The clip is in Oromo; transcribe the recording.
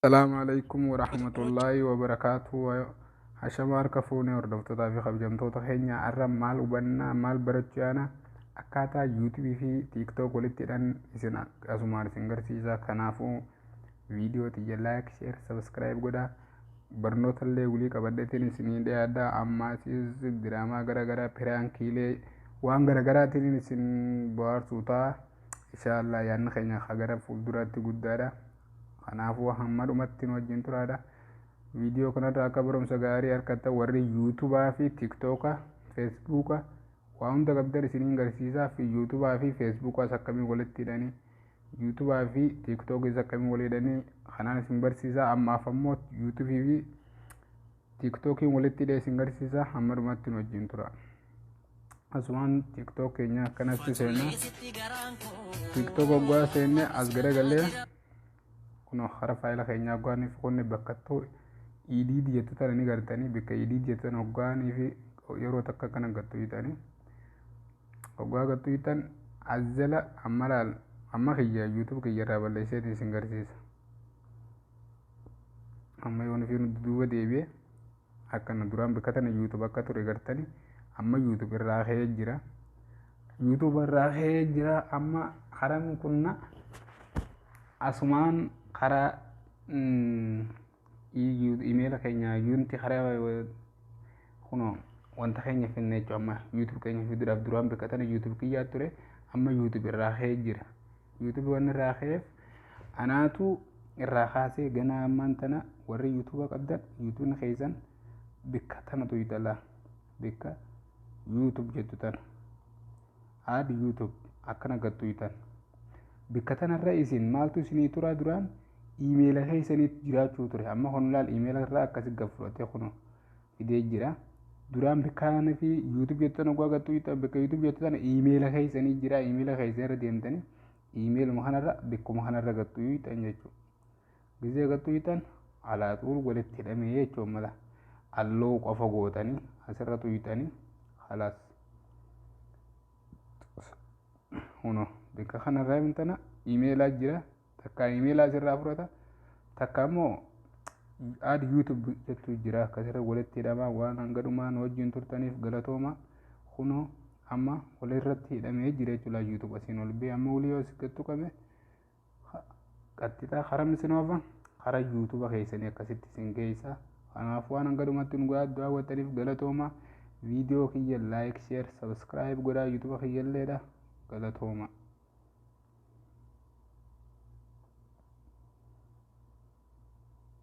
السلام عليكم ورحمة الله وبركاته. هشمار كفوني وردفتها في خبجمتو تخينيا عرم مال وبنا مال برجانا أكاتا يوتيوب في تيك توك ولتدان إسنا أسمار سنگر سيزا كنافو فيديو تيجي لايك شير سبسكرايب قدا برنوت اللي ولي كبدتين سنين دي أدا أما سيز دراما غرا غرا پران كيلي وان غرا غرا تين سن بوار سوتا إن شاء الله يعني خينا خغرا فولدرات قدارا kanaafuu hammadhumatti wajjin turaadha. Viidiyoo kanarraa akka barumsa gaarii harkatti warri yuutuubaa fi tiiktooka feesbuuka waa hunda qabdan isiniin garsiisaa fi yuutuubaa fi feesbuukaas akkamiin walitti hidhanii yuutuubaa fi tiiktookis akkamiin walii hidhanii kanaan isin barsiisaa. Ammaaf ammoo yuutuubii fi tiiktookiin walitti hidhee isin garsiisaa. Hammadhumatti wajjin tura. Asumaan tiiktook keenya akkanatti seenna. Tiiktook waggaa seenne as garagalee kuno hara fayila keenya hoggaanii fi kunne bakkattuu idii jettutan ni gartanii bikka idii jettan hoggaanii fi yeroo takka kana gattu yitanii hoggaa gattu yitan azzala ammalal amma kiyya youtube kiyya irraa balleessee isin garsiisa. Amma yoon fi duuba deebi'e akkana duraan bikka tana youtube akka ture gartanii amma youtube irraa ka'ee jira. Youtube irraa ka'ee jira amma haran kunna asumaan kara email keenya yunti kara kuno wanta keenya finne amma youtube keenya fiduudhaaf duraan bikkatan youtube kiyyaa ture amma youtube irraa ka'ee jira. Youtube waan irraa ka'eef anaatu irraa kaasee ganaa ammaan tana warri youtube qabdan youtube keessan bikka tana tuyitala bikka youtube jettu tana aad youtube akkana gattu yitan bikka tanarra isin maaltu isinii tura duraan email keessaniit jiraachuu ture. Amma honlaal email irraa akkasi gafurate kuno fidee jira. Duraan bikkaan fi youtube jettan oggaa gattu yitan bikka youtube jettu tana email keessanii jira. Email keessan irra deemtanii email kanarra bikkuma kanarra gattu yitan jechuudha. Gisee gattu yitan alaaxuun walitti hidhamee jechuudha mala alloo qofa gootanii asirra tuyitanii halaas kuno bikka kanarraa himtana emailaa jira. Takka emailaa sirraa fudhata takka immoo aad youtube jettu jira. Akkasirra walitti hidhamaa waan hanga dhumaan wajjin turtaniif galatooma. Kunoo amma walirratti hidhamee jira jechuudha youtube asiin ol bee amma walii yoo sigattu qabe qaxxitaa karaa misinoofa karaa youtube keessanii akkasitti isin geessa. Kanaaf waan hanga dhumatti nu daawwattaniif galatooma. Viidiyoo kiyya like share subscribe godhaa youtube kiyyalleedha galatooma.